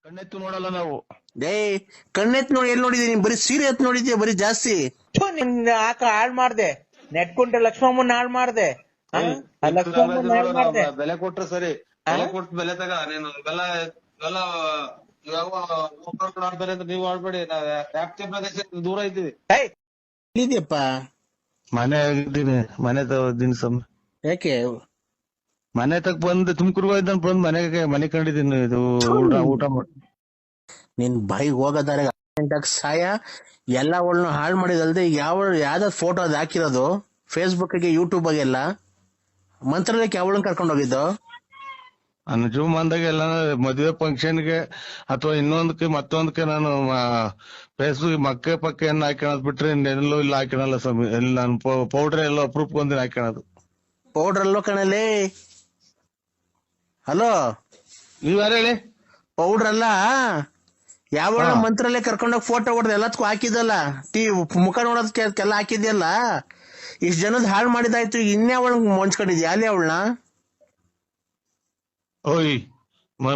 ಕಣ್ಣೆತ್ತು ನೋಡಲ್ಲ ನಾವು. ಡೇ ಕಣ್ಣೆತ್ ನೋಡಿ ಎಲ್ಲಿ ನೋಡಿದೀನಿ? ಬರೀ ಸೀರೆ ಎತ್ ನೋಡಿದ್ಯಾ ಬರೀ ಜಾಸ್ತಿ. ಆಕ ಹಾಳ್ ಮಾಡ್ದೆ, ನೆಟ್ಕೊಂಡ್ರೆ ಲಕ್ಷ್ಮಮ್ಮನ ಹಾಳ್ ಮಾಡ್ದೆ. ಲಕ್ಷ್ಮಮ್ಮನ ಹಾಳ್ ಮಾಡ್ದೆ. ಬೆಲೆ ಕೊಟ್ರೆ ಸರಿ, ಬೆಲೆ ಕೊಟ್ಟು ಬೆಲೆ ತಗ. ನೀನು ಇವೆಲ್ಲ ಇವೆಲ್ಲ ಆಡ್ತಾರೆ ಅಂತ ನೀವು ಆಡ್ಬೇಡಿ. ವ್ಯಾಪ್ತಿ ಪ್ರದೇಶ ದೂರ ಇದ್ದೀವಿ. ಎಲ್ಲಿದ್ಯಪ್ಪ? ಮನೆ ಆಗಿದ್ದೀನಿ, ಮನೆ ತಗೋದ್ದೀನಿ ಸಮ್. ಯಾಕೆ? ಮನೆ ತಗ ಬಂದು ತುಮಕೂರ್ಗೆ ಹೋಗಿದ್ದ ಬಂದು ಮನೆ ಕಂಡಿದ್ದೀನಿ. ಇದು ಊಟ ಮಾಡಿ ನಿನ್ ಬಾಯಿಗೆ ಹೋಗೋದಾರೆ ಸಾಯ. ಎಲ್ಲ ಅವಳನ್ನ ಹಾಳು ಮಾಡಿದಲ್ದೆ ಯಾವ್ದಾದ್ ಫೋಟೋ ಅದ್ ಹಾಕಿರೋದು ಫೇಸ್ಬುಕ್ ಗೆ ಯೂಟ್ಯೂಬ್ ಎಲ್ಲ. ಮಂತ್ರಾಲಯಕ್ಕೆ ಅವಳನ್ನ ಕರ್ಕೊಂಡು ಹೋಗಿದ್ದು? ನನ್ನ ಜೀವಮಾನದಾಗ ಎಲ್ಲ ಮದುವೆ ಫಂಕ್ಷನ್ಗೆ ಅಥವಾ ಇನ್ನೊಂದಕ್ಕೆ ಮತ್ತೊಂದಕ್ಕೆ ನಾನು ಫೇಸ್ಬುಕ್ ಮಕ್ಕೆ ಪಕ್ಕೆ ಏನ್ ಹಾಕೋದ್ ಬಿಟ್ರೆ ಎಲ್ಲೂ ಇಲ್ಲ ಹಾಕೋಣಲ್ಲ ಸ್ವಾಮಿ. ಎಲ್ಲಿ ನಾನು ಪೌಡರ್ ಎಲ್ಲ ಅಪ್ರೂಪ್ ಒಂದಿನ ಹಾಕೋಣದು. ಪೌಡರ್ ಅಲ್ಲೋ ಕಣಲ್ಲಿ. ಹಲೋ, ನೀವ್ ಯಾರು ಹೇಳಿ? ಪೌಡರ್ ಅಲ್ಲ, ಯಾವ ಮಂತ್ರಾಲಯ ಕರ್ಕೊಂಡೋಗಿ ಫೋಟೋ ಹೊಡೆದು ಎಲ್ಲದಕ್ಕೂ ಹಾಕಿದಲ್ಲ, ಮುಖ ನೋಡೋದಕ್ಕೆಲ್ಲ ಹಾಕಿದ್ಯಲ್ಲ. ಇಷ್ಟ ಜನದ ಹಾಳು ಮಾಡಿದಾಯ್ತು, ಇನ್ನೇ ಅವಳ ಮೊಂಚ್ಕೊಂಡಿದ್ಯಾ ಅಲ್ಲಿ ಅವಳನ್ನ? ಓಯ್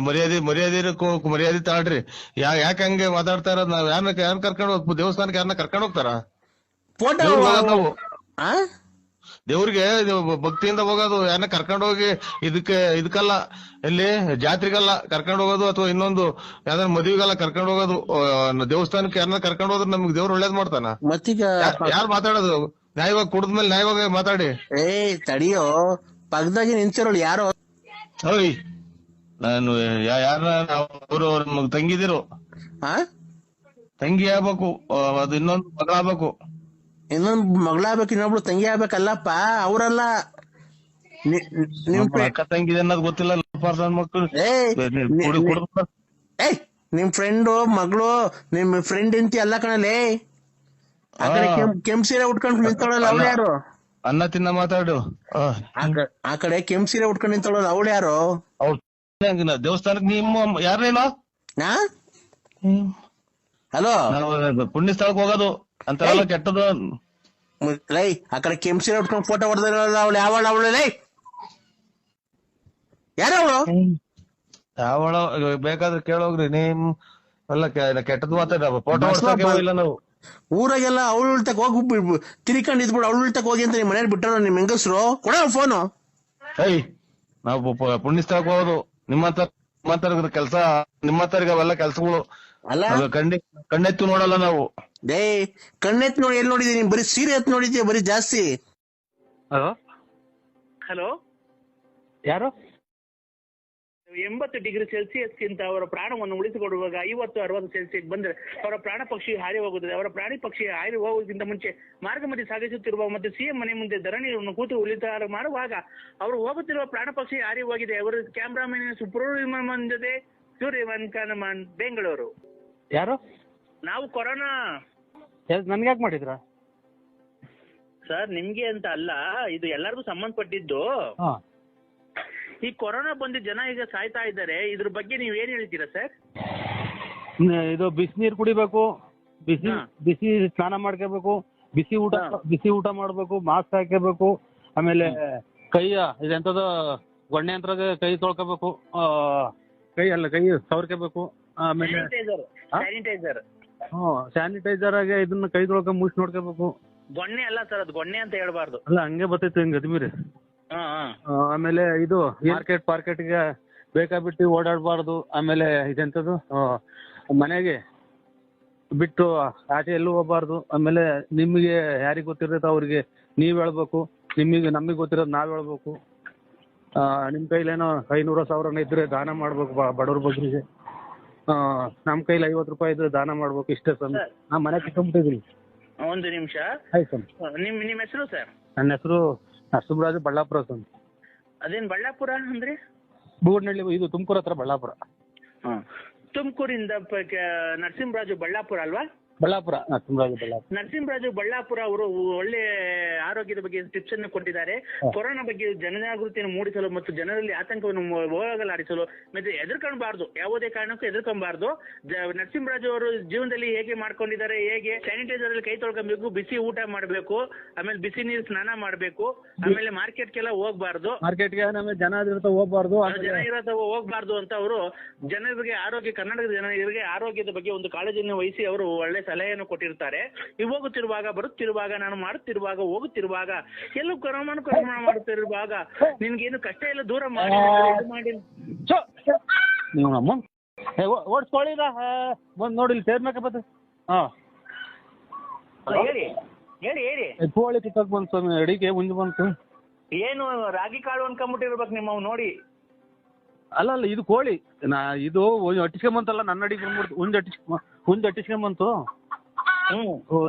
ಮರ್ಯಾದೆ ತಾಳ್ರಿ. ಯಾಕೆ ಹಂಗೆ ಮಾತಾಡ್ತಾ ಇರೋದು? ನಾವ್ ಯಾರನ್ನ ಕರ್ಕೊಂಡು ಹೋಗ್ ದೇವಸ್ಥಾನಕ್ಕೆ ಯಾರನ್ನ ಕರ್ಕೊಂಡು ಹೋಗ್ತಾರ? ಫೋಟೋ ನಾವು ದೇವ್ರಿಗೆ ಭಕ್ತಿಯಿಂದ ಹೋಗೋದು. ಯಾರನ್ನ ಕರ್ಕೊಂಡು ಹೋಗಿ ಇದಕ್ಕಲ್ಲ, ಎಲ್ಲಿ ಜಾತ್ರೆಗಲ್ಲ ಕರ್ಕೊಂಡು ಹೋಗೋದು, ಅಥವಾ ಇನ್ನೊಂದು ಯಾವ್ದಾರ ಮದುವೆಗಲ್ಲ ಕರ್ಕೊಂಡು ಹೋಗೋದು. ದೇವಸ್ಥಾನಕ್ಕೆ ಯಾರನ್ನ ಕರ್ಕೊಂಡು ಹೋದ್ರೆ ನಮ್ಗೆ ದೇವ್ರು ಒಳ್ಳೇದ್ ಮಾಡ್ತಾನ? ಮತ್ತೀಗ ಯಾರು ಮಾತಾಡೋದು? ನ್ಯಾಯವಾಗಿ ಕುಡಿದ್ಮೇಲೆ ನ್ಯಾಯವಾಗಿ ಮಾತಾಡಿ. ತಡಿಯೋ, ಪಕ್ಕದಾಗಿ ನಿಂತಿರೋಳು ಯಾರೋ. ಓಯ್, ನಾನು ಯಾರನ್ನ ಅವರು ನಮಗ್ ತಂಗಿದಿರು, ತಂಗಿ ಆಗ್ಬೇಕು, ಅದು ಇನ್ನೊಂದು ಮಗ ಆಗ್ಬೇಕು. ಇನ್ನೊಂದು ಮಗಳಾಗ್ಬೇಕು, ಇನ್ನೊಬ್ಳು ತಂಗಿ ಆಗ್ಬೇಕಲ್ಲಪ್ಪ. ಅವರಲ್ಲ, ಅಕ್ಕ ತಂಗಿ ಅನ್ನೋದು ಗೊತ್ತಿಲ್ಲ ಮಕ್ಕಳು. ನಿಮ್ ಫ್ರೆಂಡು ಮಗಳು, ನಿಮ್ ಫ್ರೆಂಡ್ ಇಂತಿ ಅಲ್ಲ ಕಣಲೆ. ಆ ಕಡೆ ಕೆಂಪ್ ಸೀರೆ ಉಟ್ಕೊಂಡು ನಿಂತವಳಲ್ಲ ಅವಳು ಯಾರು? ಅನ್ನ ತಿನ್ನ ಮಾತಾಡು. ಆ ಕಡೆ ಕೆಂಪ್ ಸೀರೆ ಉಟ್ಕೊಂಡು ನಿಂತವಳಲ್ಲ ಅವಳು ಯಾರು? ದೇವಸ್ಥಾನಕ್ಕೆ ನಿಮ್ಮ ಯಾರೇನೋ ಹಲೋ, ಪುಣ್ಯ ಸ್ಥಳಕ್ಕೆ ಹೋಗೋದು ಅಂತಾರಲ್ಲ ಕೆಟ್ಟದು. ಲೈ, ಆ ಕಡೆ ಕೆಂಪ್ ಸೀರೆ ಉಟ್ಕೊಂಡು ಫೋಟೋ ಹೊಡೆದಿರಲ್ಲ ಅವಳು ಅವಳು ಲೈ ಯಾರವಳು? ಯಾವಳ ಬೇಕಾದ್ರೆ ಕೇಳೋಗ್ರಿ. ನಿಮ್ ಎಲ್ಲ ಕೆಟ್ಟದ್ ಮಾತಾಡ ಫೋಟೋ ಹೊಡ್ಸಕ್ಕೆ ಇಲ್ಲ ನಾವು. ಊರಾಗೆಲ್ಲ ಅವಳು ಉಳ್ತಕ್ ಹೋಗಿ ತಿರ್ಕೊಂಡು ಇದ್ಬಿಡು, ಅವಳು ಉಳ್ತಕ್ ಹೋಗಿ ಅಂತ ನಿಮ್ ಮನೇಲಿ ಬಿಟ್ಟಾರ ನಿಮ್ ಹೆಂಗಸ್ರು. ಕೊಡ ಫೋನು. ಏಯ್, ನಾವು ಪುಣ್ಯ ಸ್ಥಳಕ್ಕೆ ಹೋಗೋದು. ನಿಮ್ಮಂತರ ಕೆಲಸ, ನಿಮ್ಮಂತರಿಗೆ ಅವೆಲ್ಲ ಕೆಲ್ಸಗಳು ಅಲ್ಲ. ಕಣ್ಣೆತ್ತು ನೋಡಲ್ಲ ನಾವು. ಡೇ ಕಣ್ಣೆತ್ ನೋಡಿ ಎಲ್ಲಿ ನೋಡಿದೀನಿ? ಬರೀ ಸೀರೆ ಎತ್ ನೋಡಿದ್ಯಾ ಬರೀ ಜಾಸ್ತಿ. ಹಲೋ ಹಲೋ, ಯಾರು? 80 ಡಿಗ್ರಿ ಸೆಲ್ಸಿಯಸ್ಗಿಂತ ಅವರ ಪ್ರಾಣವನ್ನು ಉಳಿಸಿಕೊಡುವಾಗ 50-60 ಸೆಲ್ಸಿಯಸ್ ಬಂದರೆ ಅವರ ಪ್ರಾಣ ಪಕ್ಷಿ ಹಾರಿ ಹೋಗುತ್ತದೆ. ಅವರ ಪ್ರಾಣಿ ಪಕ್ಷಿ ಹಾರಿ ಹೋಗುವುದಕ್ಕಿಂತ ಮುಂಚೆ ಮಾರ್ಗ ಮಧ್ಯೆ ಸಾಗಿಸುತ್ತಿರುವ ಮತ್ತು ಸಿಎಂ ಮನೆ ಮುಂದೆ ಧರಣಿಯನ್ನು ಕೂತು ಉಳಿತಾರ ಮಾಡುವಾಗ ಅವರು ಹೋಗುತ್ತಿರುವ ಪ್ರಾಣ ಪಕ್ಷಿ ಹಾರಿ ಹೋಗಿದೆ. ಅವರು ಕ್ಯಾಮ್ರಾಮನ್ ಸುಬ್ರಹ್ಮಣ್ಯನ್ ಜೊತೆ ಸೂರ್ಯವನ್ ಕನಮನ್, ಬೆಂಗಳೂರು. ಯಾರು? ನಾವು ಕೊರೋನಾ. ನನ್ಗೆ ಯಾಕೆ ಮಾಡಿದ್ರ ಸರ್? ನಿಮ್ಗೆ ಅಂತ ಅಲ್ಲ, ಇದು ಎಲ್ಲರಿಗೂ ಸಂಬಂಧಪಟ್ಟಿದ್ದು. ಈ ಕೊರೋನಾ ಬಂದು ಜನ ಈಗ ಸಾಯ್ತಾ ಇದ್ದಾರೆ, ಇದ್ರ ಬಗ್ಗೆ ನೀವ್ ಏನ್ ಹೇಳ್ತೀರಾ ಸರ್? ಇದು ಬಿಸಿನೀರ್ ಕುಡಿಬೇಕು, ಬಿಸಿ ಸ್ನಾನ ಮಾಡ್ಕೋಬೇಕು, ಬಿಸಿ ಊಟ ಮಾಡ್ಬೇಕು, ಮಾಸ್ಕ್ ಹಾಕಬೇಕು, ಆಮೇಲೆ ಇದೆಂತದ ಗೊಣ್ಣೆ ಯಂತ್ರಾಗ ಕೈ ತೊಳ್ಕೋಬೇಕು, ಕೈ ಸವರ್ಕೋಬೇಕು, ಆಮೇಲೆ ಸ್ಯಾನಿಟೈಸರ್ ಆಗಿ ಇದನ್ನ ಕೈ ತೊಳ್ಕೊ ಮುಗಿಸಿ ನೋಡ್ಕೋಬೇಕು. ಗೊಣ್ಣೆ ಅಲ್ಲ ಸರ್, ಅದು ಗೊಣ್ಣೆ ಅಂತ ಹೇಳ್ಬಾರ್ದು. ಅಲ್ಲ, ಹಂಗೆ ಬರ್ತೈತಿ ಹಿಂಗ ಅದ್ಮೀರಿ. ಆಮೇಲೆ ಇದು ಪಾರ್ಕೆಟ್ಗೆ ಬೇಕಾಬಿಟ್ಟು ಓಡಾಡಬಾರ್ದು. ಆಮೇಲೆ ಇದೆಂತದ್ದು ಮನೆಗೆ ಬಿಟ್ಟು ಆಚೆ ಎಲ್ಲೂ ಹೋಗ್ಬಾರ್ದು. ಆಮೇಲೆ ನಿಮಗೆ ಯಾರಿಗೆ ಗೊತ್ತಿರುತ್ತೆ ಅವ್ರಿಗೆ ನೀವ್ ಹೇಳ್ಬೇಕು, ನಮಗೆ ಗೊತ್ತಿರೋದು ನಾವ್ ಹೇಳ್ಬೇಕು. ನಿಮ್ ಕೈಲೇನೋ 500,000 ಇದ್ರೆ ದಾನ ಮಾಡ್ಬೇಕು ಬಡವ್ರ ಬಗ್ಗರಿಗೆ. ನಮ್ ಕೈಲಿ 50 ರೂಪಾಯಿ ಇದ್ರೆ ದಾನ ಮಾಡ್ಬೇಕು. ಇಷ್ಟೇ ಸರ್. ನಾ ಮನೆ ಕಿತ್ಕೊಂಡ್ಬಿಟ್ಟಿದೀನಿ. ಒಂದು ನಿಮಿಷ. ಆಯ್ತು ಸರ್. ನಿಮ್ ಹೆಸರು ಸರ್? ನನ್ನ ಹೆಸರು ನರಸಿಂಹರಾಜು, ಬಳ್ಳಾಪುರ ಸರ್. ಅದೇನ್ ಬಳ್ಳಾಪುರ ಅಂದ್ರೆ? ಬೂಡ್ನಳ್ಳಿ, ಇದು ತುಮಕೂರು ಹತ್ರ ಬಳ್ಳಾಪುರ. ತುಮಕೂರಿಂದ ನರಸಿಂಹರಾಜು, ಬಳ್ಳಾಪುರ ಅಲ್ವಾ? ಬಳ್ಳಾಪುರ ನರಸಿಂಹರಾಜು ಬಳ್ಳಾಪುರ ಅವರು ಒಳ್ಳೆ ಆರೋಗ್ಯದ ಬಗ್ಗೆ ಟಿಪ್ಸ್ ಅನ್ನು ಕೊಟ್ಟಿದ್ದಾರೆ. ಕೊರೋನಾ ಬಗ್ಗೆ ಜನಜಾಗೃತಿಯನ್ನು ಮೂಡಿಸಲು ಮತ್ತು ಜನರಲ್ಲಿ ಆತಂಕವನ್ನು ಹೋಗಲಾಡಿಸಲು ಮತ್ತೆ ಎದುರ್ಕೊಳ್ಬಾರ್ದು, ಯಾವುದೇ ಕಾರಣಕ್ಕೂ ಎದುರ್ಕೊಬಾರ್ದು. ನರಸಿಂಹರಾಜು ಅವರು ಜೀವನದಲ್ಲಿ ಹೇಗೆ ಮಾಡ್ಕೊಂಡಿದ್ದಾರೆ, ಹೇಗೆ ಸ್ಯಾನಿಟೈಸರ್ ಅಲ್ಲಿ ಕೈ ತೊಳ್ಕೊಬೇಕು, ಬಿಸಿ ಊಟ ಮಾಡಬೇಕು, ಆಮೇಲೆ ಬಿಸಿ ನೀರು ಸ್ನಾನ ಮಾಡಬೇಕು, ಆಮೇಲೆ ಮಾರ್ಕೆಟ್ಗೆಲ್ಲ ಹೋಗ್ಬಾರ್ದು, ಮಾರ್ಕೆಟ್ಗೆ ಜನ ಹೋಗ್ಬಾರ್ದು, ಜನ ಇರೋ ಹೋಗ್ಬಾರ್ದು ಅಂತ ಅವರು ಜನರಿಗೆ ಕರ್ನಾಟಕದ ಜನರಿಗೆ ಆರೋಗ್ಯದ ಬಗ್ಗೆ ಒಂದು ಕಾಳಜಿಯನ್ನು ವಹಿಸಿ ಅವರು ಒಳ್ಳೆ ಸಲಹೆಯನ್ನು ಕೊಟ್ಟಿರ್ತಾರೆ. ಹೋಗುತ್ತಿರುವಾಗ, ಬರುತ್ತಿರುವಾಗ, ನಾನು ಮಾಡುತ್ತಿರುವಾಗ, ಹೋಗುತ್ತಿರುವಾಗ, ಎಲ್ಲೂ ಕರೋಮಾ ಮಾಡುತ್ತಿರುವಾಗ ನಿನ್ಗೇನು ಕಷ್ಟ ಇಲ್ಲ, ದೂರ ಮಾಡಿ ನೀವು ನಮ್ಮ ಓಡಿಸ್ಕೊಳ್ಳಿದ ಬಂದು ನೋಡಿ ಸೇರ್ಬೇಕ ಬತ್ತ. ಹೇಳಿ ಹೇಳಿ ಹೇಳಿ ಕೋಳಿ ಕಿತ್ತಕ್ ಬಂತು ಸ್ವಾಮಿ, ಅಡಿಗೆ ಮುಂದೆ ಬಂತು. ಏನು ರಾಗಿ ಕಾಳು ಅನ್ಕೊಂಬಿಟ್ಟಿರ್ಬೇಕು ನಿಮ್ಮವ್ ನೋಡಿ. ಅಲ್ಲ ಇದು ಕೋಳಿ ಇದು ಅಟ್ಟಿಸ್ಕೊಂಬಂತಲ್ಲ, ನನ್ನ ಅಡಿಗೆ ಬಂದ್ಬಿಡ್ತು, ಹುಂಜ್ ಅಟ್ಟಿಸ್ಕೊಂಬಂತು.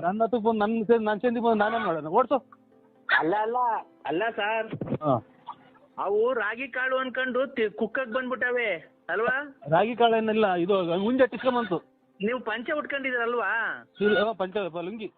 ನನ್ನ ಹತ್ತು ಬಂದು ನನ್ನ ಚೆಂದಿ ಬಂದು ನಾನೇ ಮಾಡೋಣ ಓಡ್ಸು. ಅಲ್ಲ ಸರ್, ಅವು ರಾಗಿ ಕಾಳು ಅನ್ಕೊಂಡು ಕುಕ್ಕಕ್ ಬಂದ್ಬಿಟ್ಟವೆ ಅಲ್ವಾ? ರಾಗಿ ಕಾಳು ಏನಿಲ್ಲ, ಇದು ಹುಂಜ್ ಅಟ್ಟಿಸ್ಕೊಂಬಂತು. ನೀವು ಪಂಚೆ ಉಟ್ಕೊಂಡಿದ್ದೀರಲ್ವಾ? ಪಂಚ ಲುಂಗಿ